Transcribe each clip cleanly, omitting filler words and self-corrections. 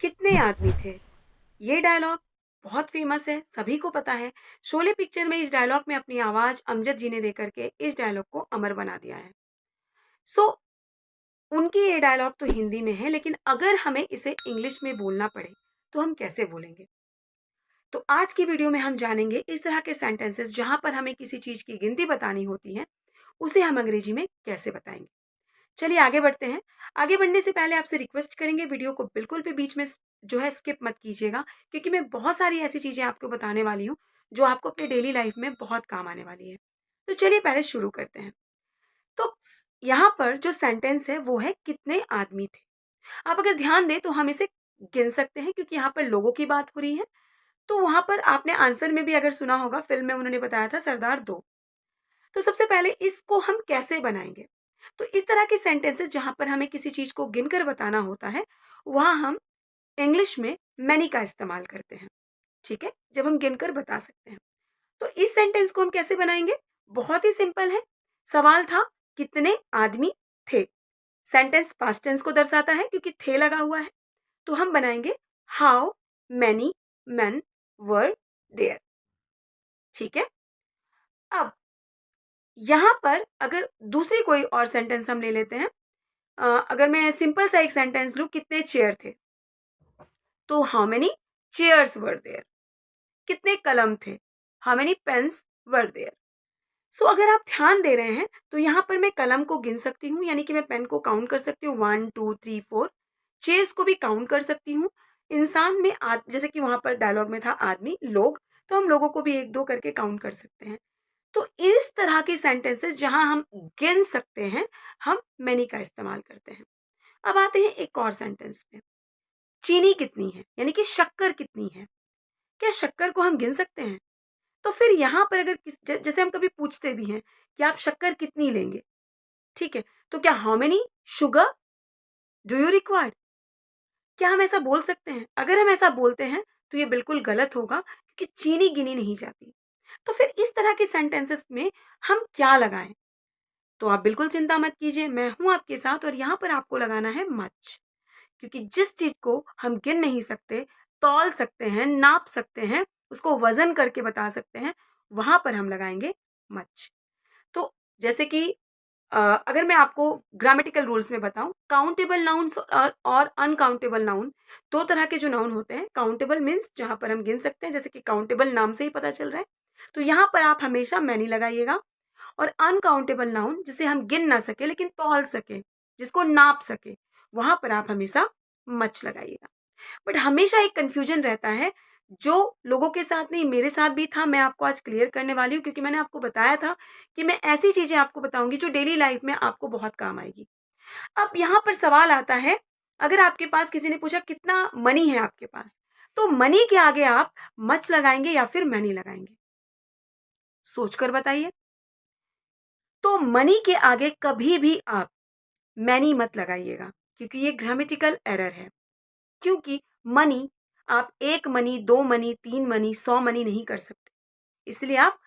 कितने आदमी थे। ये डायलॉग बहुत फेमस है, सभी को पता है। शोले पिक्चर में इस डायलॉग में अपनी आवाज अमजद जी ने देकर के इस डायलॉग को अमर बना दिया है। सो उनकी ये डायलॉग तो हिंदी में है, लेकिन अगर हमें इसे इंग्लिश में बोलना पड़े तो हम कैसे बोलेंगे? तो आज की वीडियो में हम जानेंगे इस तरह के सेंटेंसेस जहां पर हमें किसी चीज की गिनती बतानी होती है, उसे हम अंग्रेजी में कैसे बताएंगे। चलिए आगे बढ़ते हैं। आगे बढ़ने से पहले आपसे रिक्वेस्ट करेंगे, वीडियो को बिल्कुल भी बीच में जो है स्किप मत कीजिएगा, क्योंकि मैं बहुत सारी ऐसी चीज़ें आपको बताने वाली हूँ जो आपको अपने डेली लाइफ में बहुत काम आने वाली है। तो चलिए पहले शुरू करते हैं। तो यहाँ पर जो सेंटेंस है वो है कितने आदमी थे। आप अगर ध्यान दें तो हम इसे गिन सकते हैं, क्योंकि यहाँ पर लोगों की बात हो रही है। तो वहां पर आपने आंसर में भी अगर सुना होगा, फिल्म में उन्होंने बताया था सरदार दो। तो सबसे पहले इसको हम कैसे बनाएंगे? तो इस तरह के सेंटेंसेस जहां पर हमें किसी चीज को गिनकर बताना होता है, वहां हम इंग्लिश में मैनी का इस्तेमाल करते हैं। ठीक है, जब हम गिनकर बता सकते हैं। तो इस सेंटेंस को हम कैसे बनाएंगे? बहुत ही सिंपल है। सवाल था कितने आदमी थे। सेंटेंस पास्ट टेंस को दर्शाता है क्योंकि थे लगा हुआ है। तो हम बनाएंगे how many men were there. ठीक है। अब यहां पर अगर दूसरी कोई और सेंटेंस हम ले लेते हैं, अगर मैं सिंपल सा एक सेंटेंस लूं, कितने चेयर थे, तो how many chairs were there. कितने कलम थे, how many pens were there. So अगर आप ध्यान दे रहे हैं तो यहाँ पर मैं कलम को गिन सकती हूँ, यानी कि मैं पेन को काउंट कर सकती हूँ, 1 2 3 4। चेयर्स को भी काउंट कर सकती हूँ। इंसान में जैसे कि वहां पर डायलॉग में था आदमी लोग, तो हम लोगों को भी 1 2 करके काउंट कर सकते हैं। तो इस तरह के सेंटेंसेस जहां हम गिन सकते हैं, हम मैनी का इस्तेमाल करते हैं। अब आते हैं एक और सेंटेंस पे। चीनी कितनी है, यानी कि शक्कर कितनी है। क्या शक्कर को हम गिन सकते हैं? तो फिर यहाँ पर अगर जैसे हम कभी पूछते भी हैं कि आप शक्कर कितनी लेंगे, ठीक है, तो क्या how many sugar do you required, क्या हम ऐसा बोल सकते हैं? अगर हम ऐसा बोलते हैं तो ये बिल्कुल गलत होगा, क्योंकि चीनी गिनी नहीं जाती। तो फिर इस तरह के सेंटेंसेस में हम क्या लगाएं? तो आप बिल्कुल चिंता मत कीजिए, मैं हूं आपके साथ, और यहाँ पर आपको लगाना है मच। क्योंकि जिस चीज को हम गिन नहीं सकते, तौल सकते हैं, नाप सकते हैं, उसको वजन करके बता सकते हैं, वहां पर हम लगाएंगे मच। तो जैसे कि अगर मैं आपको ग्रामेटिकल रूल्स में बताऊं, काउंटेबल नाउन्स और अनकाउंटेबल नाउन, दो तरह के जो नाउन होते हैं। काउंटेबल मीन्स जहां पर हम गिन सकते हैं, जैसे कि काउंटेबल नाम से ही पता चल रहा है, तो यहां पर आप हमेशा मैनी लगाइएगा। और अनकाउंटेबल नाउन जिसे हम गिन ना सके लेकिन तौल सके, जिसको नाप सके, वहां पर आप हमेशा मच लगाइएगा। बट हमेशा एक कंफ्यूजन रहता है, जो लोगों के साथ नहीं, मेरे साथ भी था। मैं आपको आज क्लियर करने वाली हूँ, क्योंकि मैंने आपको बताया था कि मैं ऐसी चीजें आपको बताऊंगी जो डेली लाइफ में आपको बहुत काम आएगी। अब यहाँ पर सवाल आता है, अगर आपके पास किसी ने पूछा कितना मनी है आपके पास, तो मनी के आगे आप मच लगाएंगे या फिर मनी लगाएंगे? सोचकर बताइए। तो मनी के आगे कभी भी आप मैनी मत लगाइएगा, क्योंकि ये ग्रामेटिकल एरर है। क्योंकि मनी, आप 1 मनी, 2 मनी, 3 मनी, 100 मनी नहीं कर सकते। इसलिए आप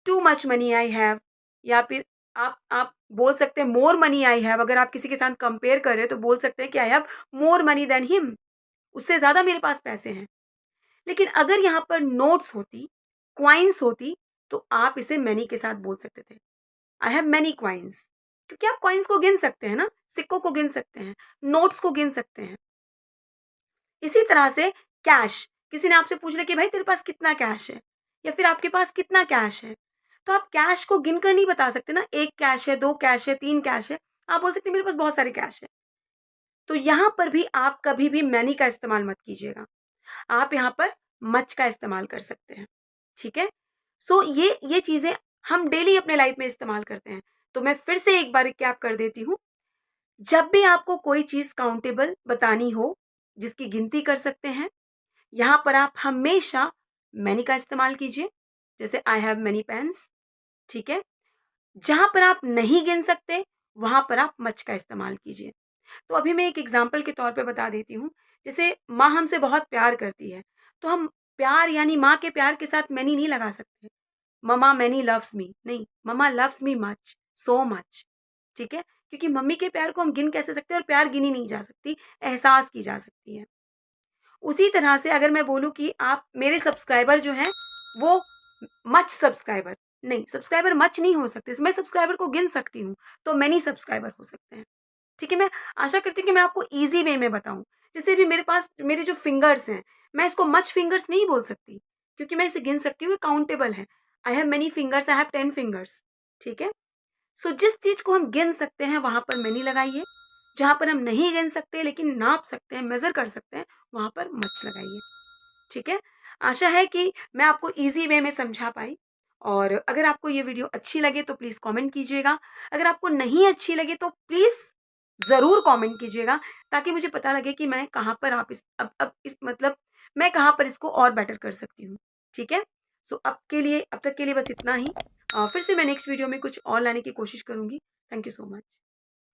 too much money I have, या फिर आप बोल सकते हैं मोर मनी आई हैव। अगर आप किसी के साथ कंपेयर कर रहे हैं तो बोल सकते हैं कि I have more money than him, उससे ज्यादा मेरे पास पैसे हैं। लेकिन अगर यहाँ पर नोट्स होती, क्वाइंस होती, तो आप इसे मैनी के साथ बोल सकते थे, आई हैव मैनी क्वाइंस। क्योंकि आप क्वाइंस को गिन सकते हैं ना, सिक्कों को गिन सकते हैं, नोट्स को गिन सकते हैं। इसी तरह से कैश, किसी ने आपसे पूछ लिया कि भाई तेरे पास कितना कैश है, या फिर आपके पास कितना कैश है, तो आप कैश को गिनकर नहीं बता सकते ना। 1 कैश है, 2 कैश है, 3 कैश है। आप बोल सकते हैं मेरे पास बहुत सारे कैश है। तो यहां पर भी आप कभी भी मैनी का इस्तेमाल मत कीजिएगा, आप यहाँ पर मच का इस्तेमाल कर सकते हैं। ठीक है। सो ये चीजें हम डेली अपने लाइफ में इस्तेमाल करते हैं। तो मैं फिर से एक बार रिकैप कर देती हूँ। जब भी आपको कोई चीज काउंटेबल बतानी हो, जिसकी गिनती कर सकते हैं, यहां पर आप हमेशा मैनी का इस्तेमाल कीजिए। जैसे आई हैव मैनी पेन्स। ठीक है। जहां पर आप नहीं गिन सकते, वहां पर आप मच का इस्तेमाल कीजिए। तो अभी मैं एक एग्जाम्पल के तौर पे बता देती हूँ। जैसे माँ हमसे बहुत प्यार करती है, तो हम प्यार यानी माँ के प्यार के साथ मैनी नहीं लगा सकते। ममा मैनी लव्स मी नहीं, mama loves me much, so much. ठीक है। क्योंकि मम्मी के प्यार को हम गिन कैसे सकते हैं, और प्यार गिनी नहीं जा सकती, एहसास की जा सकती है। उसी तरह से अगर मैं बोलूँ कि आप मेरे सब्सक्राइबर जो हैं वो मच सब्सक्राइबर, नहीं, सब्सक्राइबर मच नहीं हो सकते, मैं सब्सक्राइबर को गिन सकती हूँ, तो मैनी सब्सक्राइबर हो सकते हैं। ठीक है? मैं आशा करती हूँ कि मैं आपको ईज़ी वे में बताऊँ। जैसे भी मेरे पास मेरे जो फिंगर्स हैं, मैं इसको मच फिंगर्स नहीं बोल सकती, क्योंकि मैं इसे गिन सकती हूँ, ये काउंटेबल है। I have many fingers, I have 10 fingers. ठीक है? सो जिस चीज़ को हम गिन सकते हैं, वहाँ पर मैनी लगाइए। जहाँ पर हम नहीं गिन सकते लेकिन नाप सकते हैं, मेज़र कर सकते हैं, वहाँ पर मच लगाइए। ठीक है? आशा है कि मैं आपको ईज़ी वे में समझा पाई, और अगर आपको ये वीडियो अच्छी लगे तो प्लीज़ कमेंट कीजिएगा। अगर आपको नहीं अच्छी लगे तो प्लीज़ ज़रूर कमेंट कीजिएगा, ताकि मुझे पता लगे कि मैं कहाँ पर आप इस अब इस मतलब मैं कहाँ पर इसको और बेटर कर सकती हूँ। ठीक है? सो अब तक के लिए बस इतना ही। फिर से मैं नेक्स्ट वीडियो में कुछ और लाने की कोशिश करूँगी। Thank you so much.